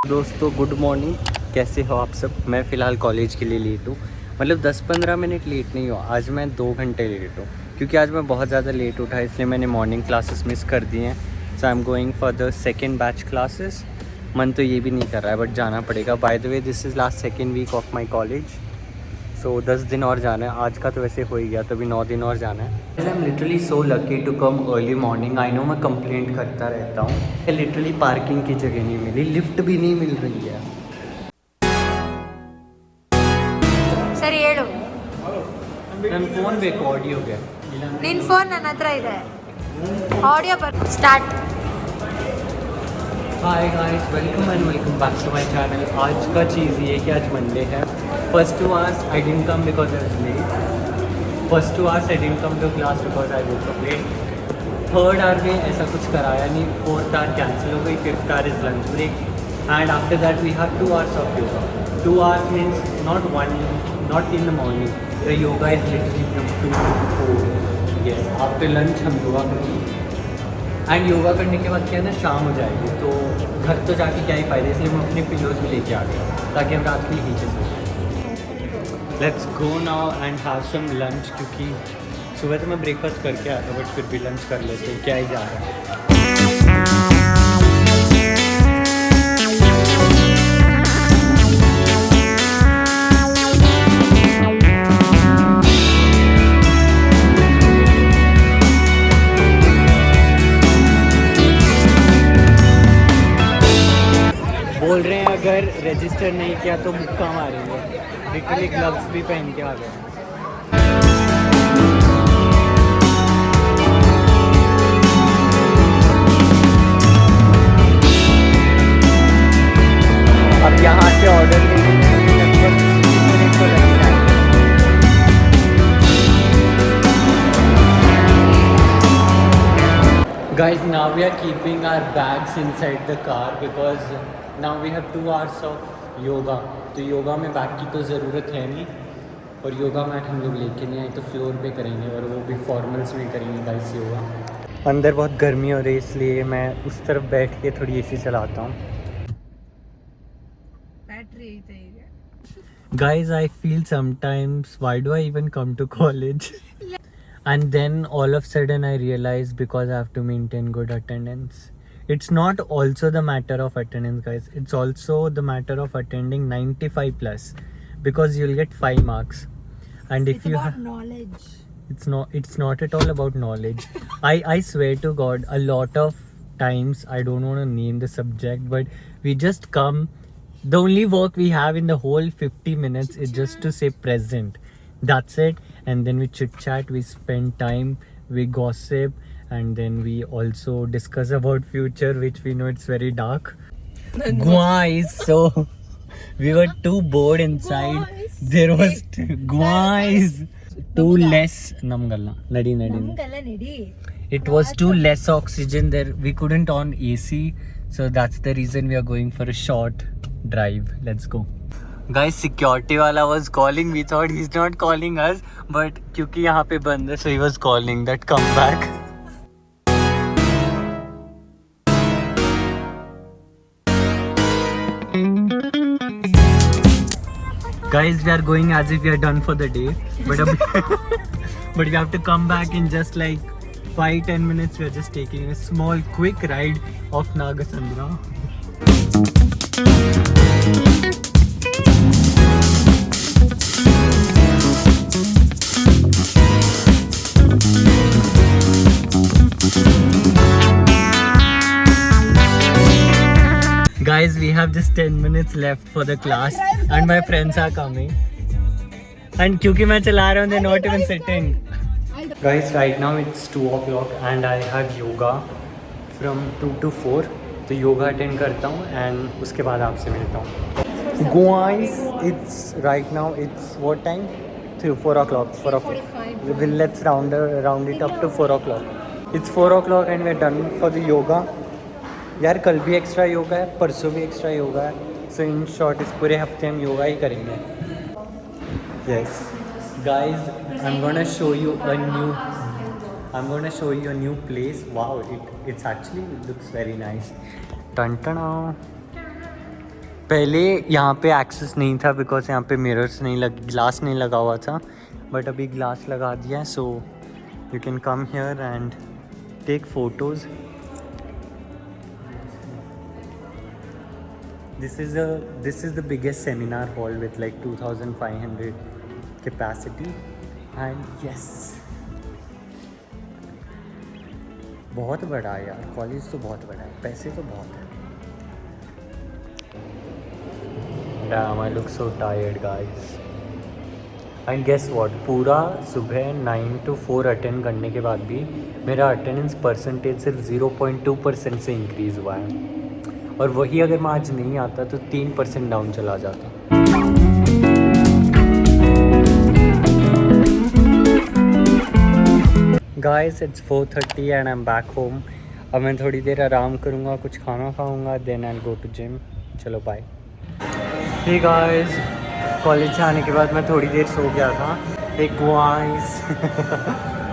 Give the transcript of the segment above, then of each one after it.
दोस्तों good morning, कैसे हो आप सब। मैं फ़िलहाल कॉलेज के लिए लेट हूँ, मतलब 10-15 मिनट लेट नहीं हुआ, आज मैं 2 घंटे लेट हूँ क्योंकि आज मैं बहुत ज़्यादा लेट उठा, इसलिए मैंने मॉर्निंग क्लासेस मिस कर दी हैं। So I am going for the second batch classes. मन तो ये भी नहीं कर रहा है बट जाना पड़ेगा। By the way this is last second week of my college, so 10 दिन और जाना है। आज का तो वैसे हो ही गया, तो अभी 9 दिन और जाना है। I am literally so lucky to come early morning. I know मैं कंप्लेंट करता रहता हूँ, लिटरली पार्किंग की जगह नहीं मिली, लिफ्ट भी नहीं मिल रही है। ಸರಿ ಹೇಳು. ನನ್ನ ಫೋನ್ ಬೇಕು ಆಡಿಯೋಗೆ. ನಿನ್ನ ಫೋನ್ ನನ್ನ ಹತ್ರ ಇದೆ, audio start. Hi guys, welcome and welcome back to my channel. आज का चीज़ ये कि आज मंडे है। First 2 hours I didn't come because I was late. First 2 hours I didn't come to class because I woke up late. Third hour में ऐसा कुछ कराया नहीं, फोर्थ आवर कैंसिल हो गई, fifth hour is lunch break and after that we have 2 hours of yoga. 2 hours means not in the morning. The yoga is literally from 2 to 4. Yes, after lunch हम योगा करेंगे and yoga करने के बाद क्या है ना, शाम हो जाएगी, तो घर तो जाके क्या ही फ़ायदा, इसलिए मैं अपने पिलोज भी लेके आ गया ताकि हम रात में नीचे सो। Let's go now and have some lunch, क्योंकि सुबह तो मैं ब्रेकफास्ट करके आया था बट फिर भी लंच कर लेते, क्या ही जा रहा है। बोल रहे हैं अगर रजिस्टर नहीं किया तो मुक्का मारेंगे। लिटरली ग्लव्स भी पहन के आ गए। अब यहाँ से order Guys, now we are keeping our bags inside the car because now we have 2 hours of yoga. तो योगा में बैग की तो ज़रूरत है नहीं, और योगा मैट हम लोग लेके नहीं आए, तो फ्लोर पे करेंगे और वो भी फॉर्मल्स में करेंगे गाइस योगा। अंदर बहुत गर्मी हो रही है इसलिए मैं उस तरफ बैठ के थोड़ी एसी चलाता हूँ। Guys, I feel sometimes why do I even come to college? And then all of a sudden I realize because I have to maintain good attendance. It's not also the matter of attendance, guys. It's also the matter of attending 95 plus, because you'll get 5 marks. And if you have knowledge, it's not at all about knowledge. I swear to God, a lot of times, I don't want to name the subject, but we just come, the only work we have in the whole 50 minutes is just to say present. That's it. And then we chit chat, we spend time, we gossip, and then we also discuss about future, which we know it's very dark. Guys, so we were too bored inside. There was guys too less namgalla nadi. It was too less oxygen there. We couldn't on AC, so that's the reason we are going for a short drive. Let's go. Guys, security वाला was calling. We thought he's not calling us, but क्योंकि यहाँ पे बंद है, so he was calling that come back. Guys, we are going as if we are done for the day, but but we have to come back in just like 5-10 minutes. We are just taking a small quick ride of Nagasandra. Guys, we have just 10 minutes left for the class and my friends are coming. And क्योंकि मैं चला रहा हूँ, they're not even sitting. Guys, right now it's 2 o'clock and I have yoga from 2 to 4. तो yoga attend करता हूँ and उसके बाद आपसे मिलता हूँ. Guys, it's right now, it's what time? 4 o'clock. 4 o'clock. Let's round it up to 4 o'clock. It's 4 o'clock and we're done for the yoga. यार कल भी एक्स्ट्रा योगा है, परसों भी एक्स्ट्रा योगा है, सो इन शॉर्ट इस पूरे हफ्ते हम योगा ही करेंगे. Yes guys, I am gonna show you a new place. Wow, it's actually looks very nice. टन. पहले यहाँ पे एक्सेस नहीं था बिकॉज यहाँ पे मिरर्स नहीं ग्लास नहीं लगा हुआ था, बट अभी ग्लास लगा दिया है, so you can come here and take photos. This is the biggest seminar hall with like 2,500 capacity, and yes, बहुत बड़ा है यार. कॉलेज तो बहुत बड़ा है, पैसे तो बहुत है. Damn, I look so tired, guys. And guess what? पूरा सुबह 9 to 4 अटेंड करने के बाद भी मेरा अटेंडेंस परसेंटेज सिर्फ 0.2% से इंक्रीज़ हुआ है, और वही अगर मैं आज नहीं आता तो 3% डाउन चला जाता. Guys, it's 4:30 and I'm back home. अब मैं थोड़ी देर आराम करूँगा, कुछ खाना खाऊँगा, then I'll go to gym. चलो बाय. हे गाइस, कॉलेज से आने के बाद मैं थोड़ी देर सो गया था.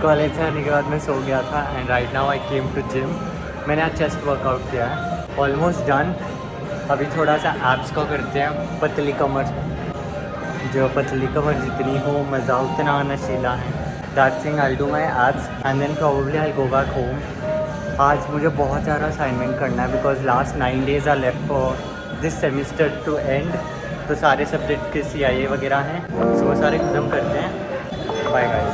कॉलेज से आने के बाद मैं सो गया था and right now I came to gym. मैंने आज चेस्ट वर्कआउट किया है, ऑलमोस्ट डन. अभी थोड़ा सा एब्स का करते हैं. पतली कमर, जो पतली कमर जितनी हो मज़ा उतना नशीला है. That thing I do my abs and then probably I go back home. आज मुझे बहुत सारा असाइनमेंट करना है because last 9 days are left for this semester to end. तो सारे सब्जेक्ट के CIA वगैरह हैं, सो वो सारे ख़त्म करते हैं. Bye guys.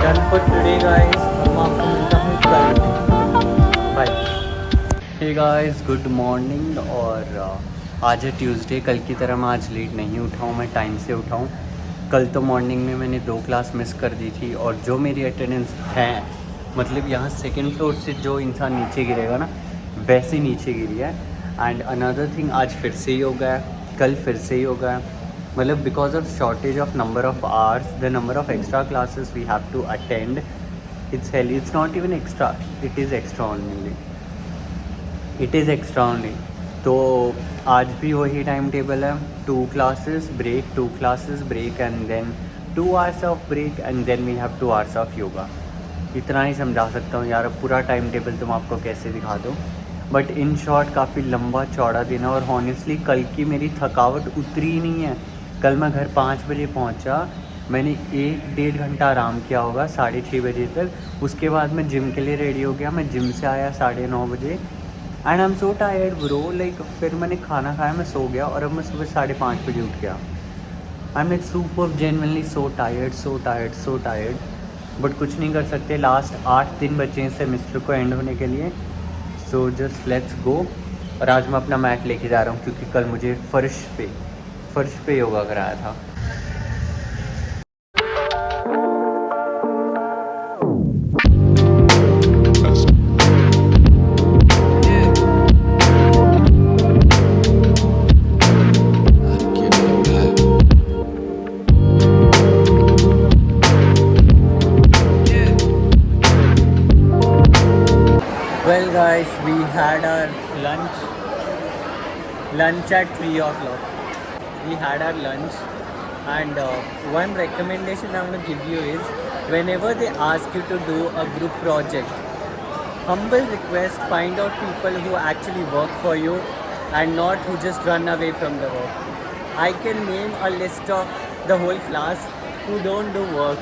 Done for today guys. हम आपको मिलता हूँ कल. Bye. Hey guys, good morning. और आज है ट्यूसडे. कल की तरह मैं आज लेट नहीं उठा हूँ, मैं टाइम से उठा हूँ. कल तो मॉर्निंग में मैंने 2 क्लास मिस कर दी थी, और जो मेरी अटेंडेंस है, मतलब यहाँ सेकंड फ्लोर से जो इंसान नीचे गिरेगा ना, वैसे नीचे गिरी है. एंड अनदर थिंग, आज फिर से ही होगा है, कल फिर से ही होगा है. मतलब because of shortage of number of hours, the number of extra classes we have to attend, it's hell. It's not even extra, it is extra only. It is extra only. तो आज भी वही टाइम टेबल है. 2 classes break, 2 classes break and then 2 hours of break and then we have 2 hours of yoga. इतना ही समझा सकता हूँ यार. अब पूरा टाइम टेबल तुम आपको कैसे दिखा दूँ, बट इन शॉर्ट काफ़ी लंबा चौड़ा दिन है. और हॉनेस्टली कल की मेरी थकावट उतरी ही नहीं है. कल मैं घर 5 बजे पहुँचा, मैंने 1-1.5 घंटा आराम किया होगा 6:30 बजे तक. उसके बाद मैं जिम के लिए रेडी हो गया. मैं जिम से आया 9:30 बजे and I am so tired bro. Like फिर मैंने खाना खाया, मैं सो गया, और अब मैं सुबह 5:30 बजे उठ गया. I am like super genuinely so tired. But कुछ नहीं कर सकते. लास्ट 8 दिन बचे हैं सेमेस्टर को एंड होने के लिए, सो जस्ट लेट्स गो. और आज मैं अपना मैट लेके जा रहा हूँ क्योंकि कल मुझे फर्श पे योगा कराया था. Well guys, we had our lunch at 3 o'clock. We had our lunch, and one recommendation I'm going to give you is, whenever they ask you to do a group project, humble request, find out people who actually work for you and not who just run away from the work. I can name a list of the whole class who don't do work.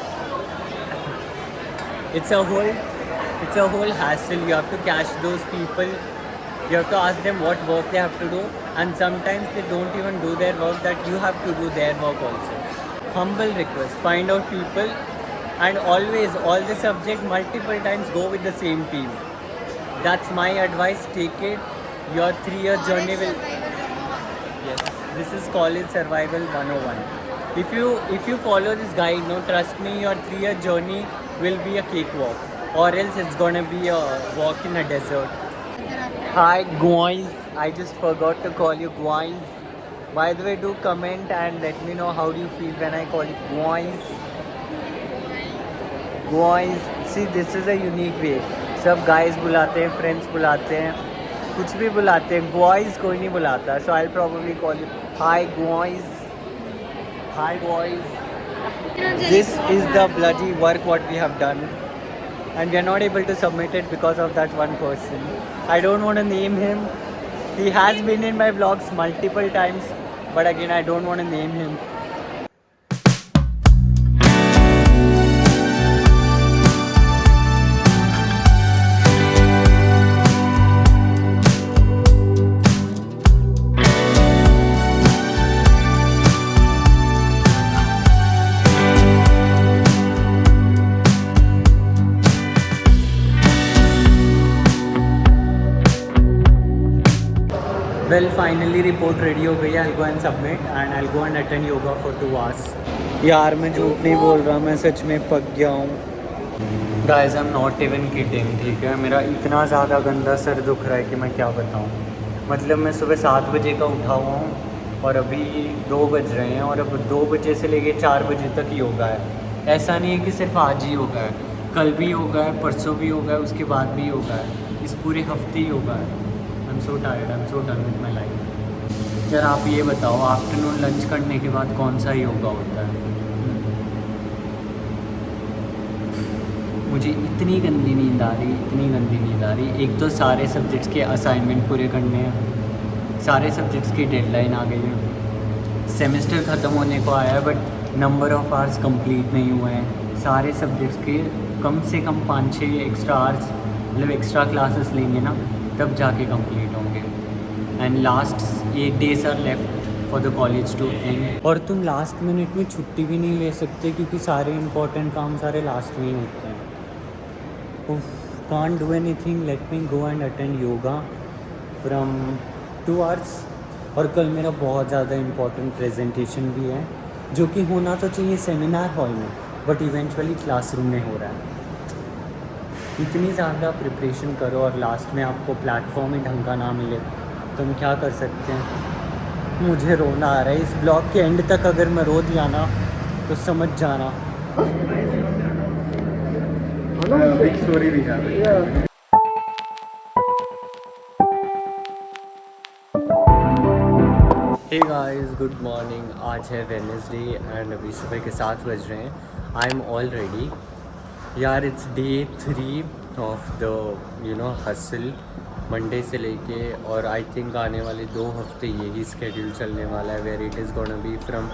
It's a whole hassle. You have to catch those people. You have to ask them what work they have to do, and sometimes they don't even do their work, that you have to do their work also. Humble request, find out people, and always, all the subject multiple times, go with the same team. That's my advice. Take it. Your 3 years journey will... Yes, this is college survival 101. If you follow this guide, no, trust me, your 3-year journey will be a cakewalk, or else it's gonna be a walk in a desert. Hi guys, I just forgot to call you guys. By the way, do comment and let me know how do you feel when I call it guys. Guys, see this is a unique way. सब guys बुलाते हैं, friends बुलाते हैं, कुछ भी बुलाते हैं, guys कोई नहीं बुलाता. So I'll probably call you hi guys. Hi guys. This is the bloody work what we have done. And we are not able to submit it because of that one person. I don't want to name him. He has been in my vlogs multiple times, but again I don't want to name him. Well, finally report ready हो गई है. I'll go and submit and I'll go and attend yoga for 2 hours. यार मैं झूठ नहीं बोल रहा, मैं सच में पक गया हूँ. Guys, I'm not even kidding, ठीक है. मेरा इतना ज़्यादा गंदा सर दुख रहा है कि मैं क्या बताऊँ. मतलब मैं सुबह 7 बजे का उठा हुआ हूँ और अभी 2 बज रहे हैं और अब 2 बजे से लेके 4 बजे तक योगा है. ऐसा नहीं है कि सिर्फ आज ही योगा है, कल भी योगा है, परसों भी योगा है, उसके बाद भी योगा है, इस पूरे हफ्ते ही योगा है. I'm so tired, I'm so done with my life. यार आप ये बताओ, आफ्टरनून लंच करने के बाद कौन सा योगा होता है? मुझे इतनी गंदी नींद आ रही, इतनी गंदी नींद आ रही. एक तो सारे सब्जेक्ट्स के असाइनमेंट पूरे करने हैं, सारे सब्जेक्ट्स की डेडलाइन आ गई है, सेमेस्टर ख़त्म होने को आया है but number of hours complete नहीं हुए हैं. सारे सब्जेक्ट्स के कम से कम 5-6 एक्स्ट्रा आवर्स, मतलब एक्स्ट्रा क्लासेस लेंगे ना तब जाके कंप्लीट होंगे. And last 8 days are left for the college to end. और तुम लास्ट मिनट में छुट्टी भी नहीं ले सकते क्योंकि सारे इंपॉर्टेंट काम सारे लास्ट में ही होते हैं. Can't do anything. Late me go and attend yoga from 2 hours. और कल मेरा बहुत ज़्यादा इंपॉर्टेंट प्रेजेंटेशन भी है जो कि होना तो चाहिए सेमिनार हॉल में बट इवेंचुअली क्लासरूम में हो रहा है. इतनी ज़्यादा प्रिपरेशन करो और लास्ट में आपको प्लेटफॉर्म ही ढंग का ना मिले तो हम क्या कर सकते हैं. मुझे रोना आ रहा है. इस ब्लॉग के एंड तक अगर मैं रो दिया ना तो समझ जाना. बिग स्टोरी भी है. Hey guys, good morning. आज है वेडनेसडे एंड अभी सुबह के 7 बज रहे हैं. I am all ready. यार it's day 3 of the hustle. Monday से लेके और आई थिंक आने वाले 2 हफ्ते यही स्केड्यूल चलने वाला है where it is gonna be from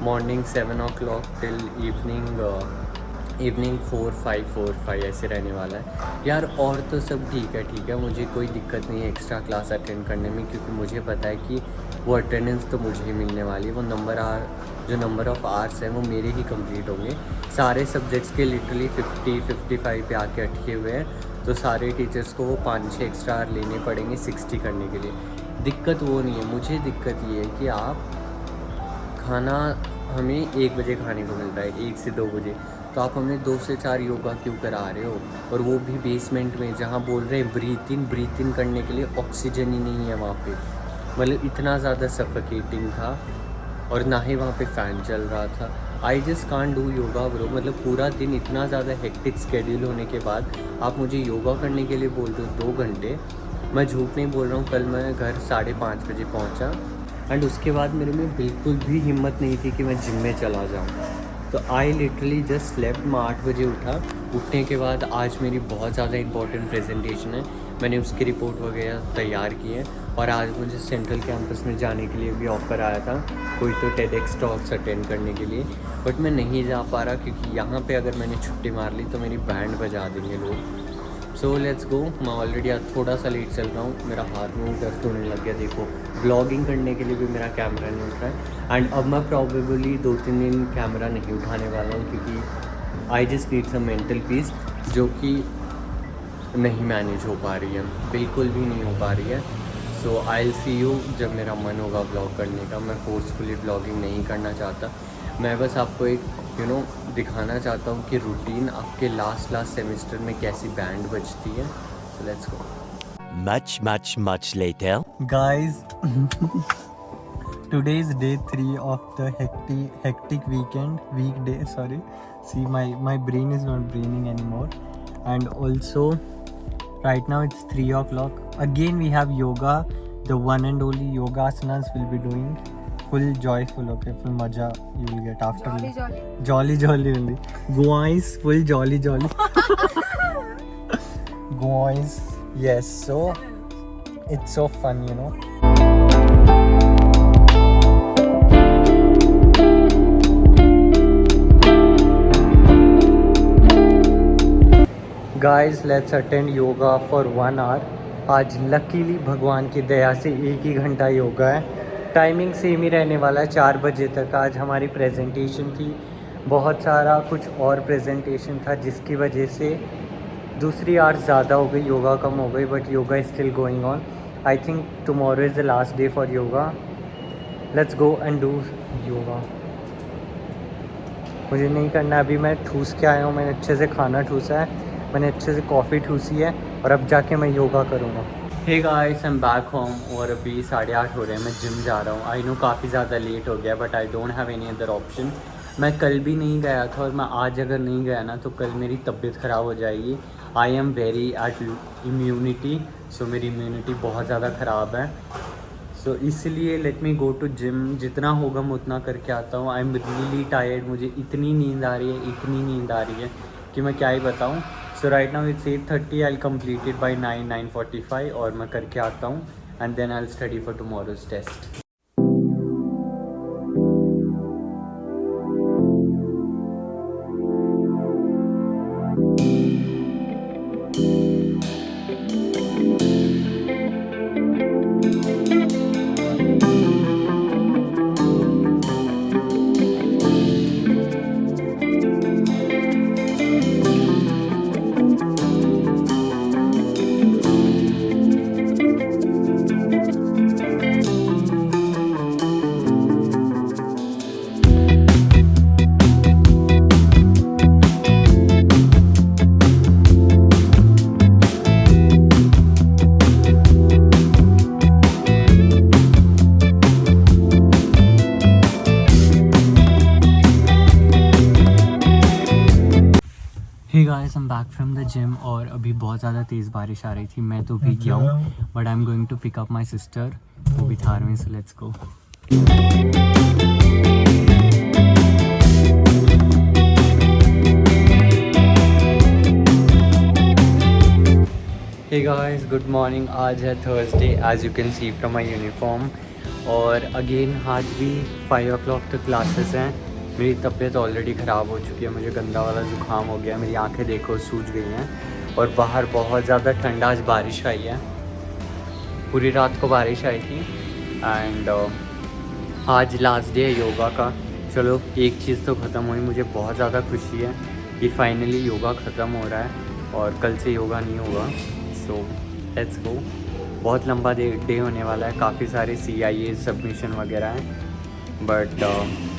morning 7 o'clock till evening 4-5 ऐसे रहने वाला है. यार और तो सब ठीक है, मुझे कोई दिक्कत नहीं है एक्स्ट्रा क्लास अटेंड करने में क्योंकि मुझे पता है कि वो अटेंडेंस तो मुझे ही मिलने वाली है. वो नंबर ऑफ़ आवर्स हैं वो मेरे ही कंप्लीट होंगे. सारे सब्जेक्ट्स के लिटरली 50-55 पे आके अटके हुए हैं तो सारे टीचर्स को वो 5-6 एक्स्ट्रा आवर लेने पड़ेंगे 60 करने के लिए. दिक्कत वो नहीं है, मुझे दिक्कत ये है कि आप खाना हमें 1 बजे खाने को मिलता है, 1 से 2 बजे, तो आप हमें 2 से 4 योगा क्यों करा रहे हो? और वो भी बेसमेंट में जहाँ बोल रहे हैं ब्रीथ इन करने के लिए ऑक्सीजन ही नहीं है वहाँ पे. मतलब इतना ज़्यादा सफोकेटिंग था और ना ही वहाँ पे फ़ैन चल रहा था. I just can't do yoga bro. मतलब पूरा दिन इतना ज़्यादा हेक्टिक स्केड्यूल होने के बाद आप मुझे योगा करने के लिए बोल दो 2 घंटे. मैं झूठ नहीं बोल रहा हूँ, कल मैं घर 5:30 बजे पहुँचा एंड उसके बाद मेरे में बिल्कुल भी हिम्मत नहीं थी कि मैं जिम में चला जाऊँ. तो आई लिटरली जस्ट स्लेप्ट. मैं 8 बजे उठा. उठने के बाद आज मेरी बहुत ज़्यादा इंपॉर्टेंट प्रेजेंटेशन है, मैंने उसकी रिपोर्ट वगैरह तैयार की है. और आज मुझे सेंट्रल कैंपस में जाने के लिए भी ऑफ़र आया था कोई तो TEDx टॉक्स अटेंड करने के लिए बट मैं नहीं जा पा रहा क्योंकि यहाँ पे अगर मैंने छुट्टी मार ली तो मेरी बैंड बजा देंगे लोग. सो लेट्स गो. मैं ऑलरेडी आज थोड़ा सा लेट चल रहा हूँ, मेरा हाथ में दर्द होने लग गया. देखो ब्लॉगिंग करने के लिए भी मेरा कैमरा नहीं उठ रहा है एंड अब मैं प्रॉबेबली 2-3 दिन कैमरा नहीं उठाने वाला हूँ क्योंकि I just need some mental peace जो कि नहीं मैनेज हो पा रही है, बिल्कुल भी नहीं हो पा रही है. सो आई विल सी यू जब मेरा मन होगा ब्लॉग करने का. मैं फोर्सफुली ब्लॉगिंग नहीं करना चाहता, मैं बस आपको एक दिखाना चाहता हूँ कि रूटीन आपके लास्ट सेमेस्टर में कैसी बैंड बजती है. सो let's go. Much later. Guys, today is day 3 of the hectic weekday. Sorry, see my brain is not braining anymore. And also right now it's 3 o'clock. Again we have yoga, the one and only yoga asanas we'll be doing. Full joyful, okay, full maja you will get after. Jolly only guys, full jolly guys. Yes, so it's so fun, you know. Guys, let's attend yoga for 1 hour. आज luckily भगवान की दया से 1 ही घंटा योगा है. Timing same ही रहने वाला है 4 बजे तक. आज हमारी प्रेजेंटेशन थी, बहुत सारा कुछ और प्रेजेंटेशन था जिसकी वजह से दूसरी आवर ज़्यादा हो गई, योगा कम हो गई. But yoga is still going on. I think tomorrow is the last day for yoga. Let's go and do yoga. मुझे नहीं करना, अभी मैं ठूस के आया हूँ. मैंने अच्छे से खाना ठूसा है, मैंने अच्छे से कॉफ़ी ठूसी है और अब जाके मैं योगा करूँगा. Hey guys, I am back home और अभी 8:30 हो रहे हैं. मैं जिम जा रहा हूँ. आई नो काफ़ी ज़्यादा लेट हो गया but I don't have any other option. मैं कल भी नहीं गया था और मैं आज अगर नहीं गया ना तो कल मेरी तबीयत ख़राब हो जाएगी. I am very at immunity, so मेरी इम्यूनिटी बहुत ज़्यादा ख़राब है. सो इसलिए let me go to gym. जितना होगा मैं उतना करके आता हूँ. I am really tired. मुझे इतनी नींद आ रही है कि मैं क्या ही बताऊँ. So right now it's 8:30. I complete it by 9:45 और मैं करके आता हूँ and then I study for tomorrow's test. Hey guys, I am back from the gym और अभी बहुत ज़्यादा तेज़ बारिश आ रही थी. मैं तो भीग गया हूँ but I am going to pick up my sister. वो भी थार में, so let's go. Hey guys, good morning. आज है Thursday as you can see from my uniform. और अगेन आज भी 5 o'clock तक क्लासेस हैं. मेरी तबीयत ऑलरेडी ख़राब हो चुकी है. मुझे गंदा वाला ज़ुकाम हो गया. मेरी आंखें देखो सूज गई हैं और बाहर बहुत ज़्यादा ठंडा. आज बारिश आई है, पूरी रात को बारिश आई थी. एंड आज लास्ट डे है योगा का. चलो एक चीज़ तो ख़त्म हुई. मुझे बहुत ज़्यादा खुशी है कि फाइनली योगा ख़त्म हो रहा है और कल से योगा नहीं होगा. सो लेट्स गो. बहुत लंबा डे होने वाला है. काफ़ी सारे CIA सबमिशन वगैरह हैं बट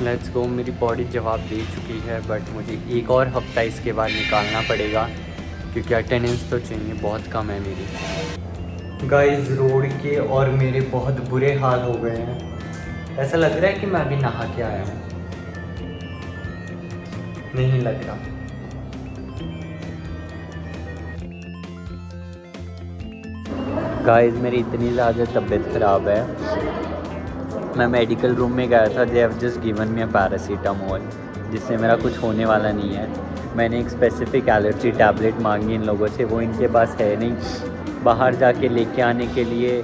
लेट्स गो. मेरी बॉडी जवाब दे चुकी है बट मुझे एक और हफ्ता इसके बाद निकालना पड़ेगा क्योंकि अटेंडेंस तो चाहिए, बहुत कम है मेरी. गाइस, रोड के और मेरे बहुत बुरे हाल हो गए हैं. ऐसा लग रहा है कि मैं अभी नहा के आया हूँ. नहीं लग रहा. गाइस, मेरी इतनी ज़्यादा तबीयत ख़राब है. मैं मेडिकल रूम में गया था. They have just given me a paracetamol जिससे मेरा कुछ होने वाला नहीं है. मैंने एक स्पेसिफिक एलर्जी टैबलेट मांगी इन लोगों से, वो इनके पास है नहीं. बाहर जाके लेके आने के लिए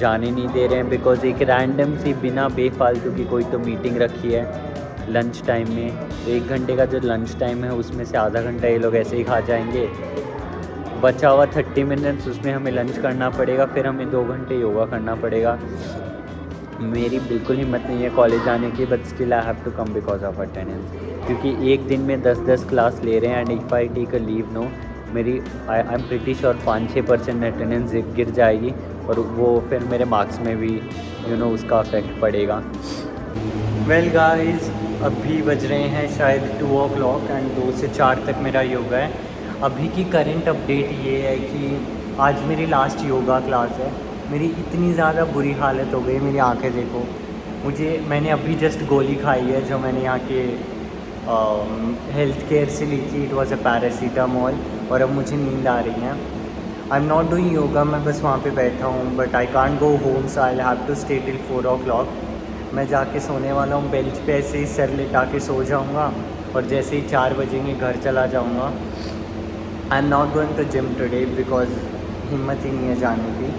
जाने नहीं दे रहे हैं बिकॉज़ एक रैंडम सी बिना बेफालतू की कोई तो मीटिंग रखी है लंच टाइम में. 1 घंटे का जो लंच टाइम है उसमें से आधा घंटा ये लोग ऐसे ही खा जाएंगे. बचा हुआ 30 मिनट्स उसमें हमें लंच करना पड़ेगा, फिर हमें 2 घंटे योगा करना पड़ेगा. मेरी बिल्कुल हिम्मत नहीं है कॉलेज आने की but still I have to come because of attendance. क्योंकि एक दिन में 10-10 क्लास ले रहे हैं and if I take a leave no मेरी I am pretty sure 5-6% attendance गिर जाएगी और वो फिर मेरे मार्क्स में भी उसका अफेक्ट पड़ेगा. वेल गाइस, अभी बज रहे हैं शायद 2 o'clock एंड 2 से 4 तक मेरा योगा है. अभी की करंट अपडेट ये है कि आज मेरी लास्ट योगा क्लास है. मेरी इतनी ज़्यादा बुरी हालत हो गई. मेरी आंखें देखो, मैंने अभी जस्ट गोली खाई है जो मैंने यहाँ के हेल्थ केयर से ली थी। इट वॉज़ अ पैरासीटामोल और अब मुझे नींद आ रही है। I am not doing yoga, मैं बस वहाँ पे बैठा हूँ, but I can't go home so I have to stay till 4 o'clock। मैं जाके सोने वाला हूँ, बेंच पे ऐसे ही सर लिटा के सो जाऊँगा और जैसे ही 4 बजेंगे घर चला जाऊँगा। I am not going to gym today because हिम्मत ही नहीं है जाने की।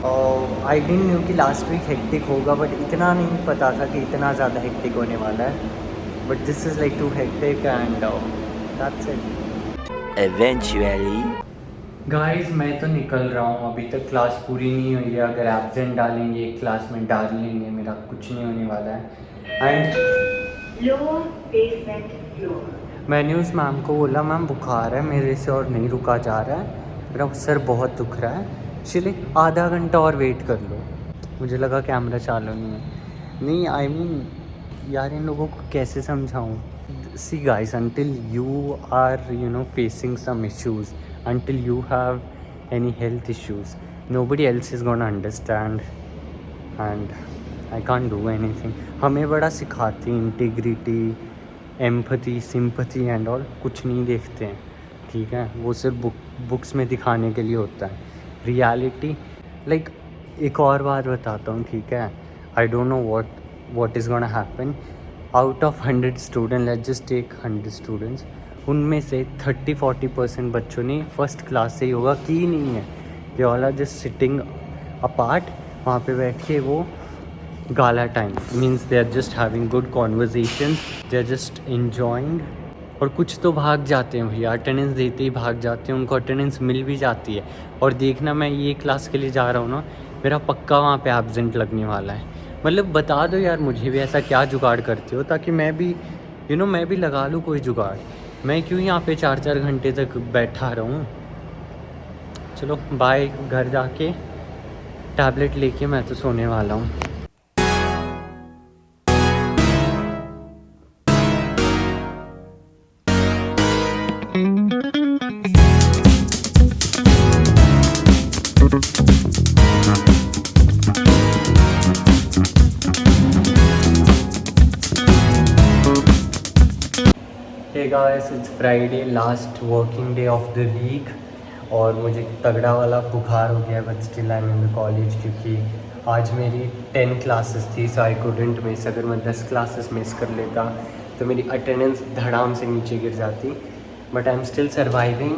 और आई डिडंट न्यू कि लास्ट वीक हेक्टिक होगा, बट इतना नहीं पता था कि इतना ज़्यादा हेक्टिक होने वाला है। But this is like too hectic and that's it. Eventually. Guys मैं तो निकल रहा हूँ, अभी तक क्लास पूरी नहीं हुई है। अगर एब्सेंट डालेंगे एक क्लास में डाल लेंगे, मेरा कुछ नहीं होने वाला है। एंड मैंने उस मैम को बोला मैम बुखार है मेरे से और नहीं रुका जा रहा है, मेरा सर बहुत दुख रहा है, चलिए आधा घंटा और वेट कर लो। मुझे लगा कैमरा चालू नहीं है। नहीं आई मीन यार इन लोगों को कैसे समझाऊँ। See guys, until you are facing some issues, until you have any health issues, nobody else is gonna understand and I can't do anything। हमें बड़ा सिखाती integrity, empathy, sympathy and all, कुछ नहीं देखते हैं, ठीक है। वो सिर्फ बुक्स में दिखाने के लिए होता है। रियलिटी लाइक एक और बात बताता हूँ, ठीक है। I don't know what is gonna happen। Out of 100 student, let's just take 100 students, उनमें से 30-40% बच्चों ने फर्स्ट क्लास से योगा की नहीं है। They all are just sitting apart, वहाँ पे बैठ के वो gala time means they are just having good conversation, they are just enjoying. और कुछ तो भाग जाते हैं भैया, अटेंडेंस देते ही भाग जाते हैं, उनको अटेंडेंस मिल भी जाती है। और देखना मैं ये क्लास के लिए जा रहा हूँ ना, मेरा पक्का वहाँ पे एब्सेंट लगने वाला है। मतलब बता दो यार मुझे भी ऐसा क्या जुगाड़ करते हो ताकि मैं भी मैं भी लगा लूँ कोई जुगाड़। मैं क्यों यहाँ पे 4-4 घंटे तक बैठा रहूँ। चलो बाय, घर जाके टैबलेट लेके मैं तो सोने वाला हूँ। Hey guys, it's Friday, last working day of the week और मुझे तगड़ा वाला बुखार हो गया, but still I am in the college क्योंकि आज मेरी 10 क्लासेस थी, सो आई कुडंट मिस। अगर मैं 10 क्लासेस मिस कर लेता तो मेरी अटेंडेंस धड़ाम से नीचे गिर जाती, but I am still surviving.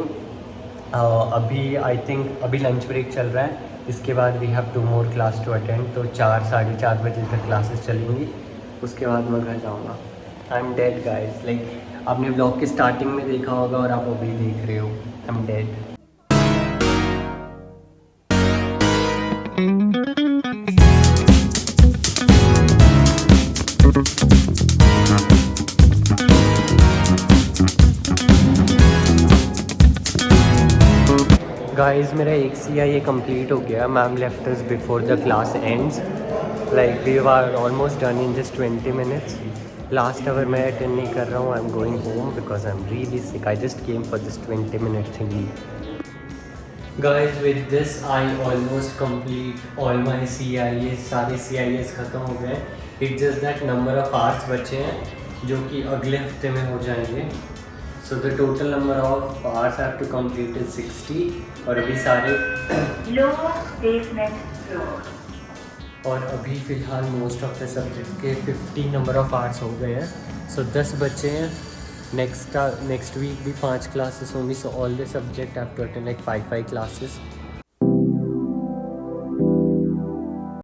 अभी आई थिंक अभी लंच ब्रेक चल रहा है, इसके बाद we have 2 more class to attend, तो 4-4:30 बजे तक क्लासेस चलेंगी, उसके बाद मैं घर जाऊँगा। I am dead guys, like आपने ब्लॉग के स्टार्टिंग में देखा होगा और आप अभी देख रहे हो, आई एम डेड। गाइस मेरा एक CIA कंप्लीट हो गया। Ma'am left us before the class ends, like we are almost done in just 20 minutes। Last hour मैं अटेंड नहीं कर रहा हूँ, I am going home because I am really sick. I just came for this 20-minute thingy। Guys with this I almost complete all my CIAs, सारे CIAs ख़त्म हो गए। It's just that number of hours बचे हैं जो कि अगले हफ्ते में हो जाएंगे। So the total number of hours have to complete is 60 और अभी सारे और अभी फ़िलहाल मोस्ट ऑफ द सब्जेक्ट के 50 नंबर ऑफ आवर्स हो गए हैं। सो 10 बचे हैं। नेक्स्ट वीक भी 5 क्लासेस होंगी, so all the subject have to attend like 5 classes.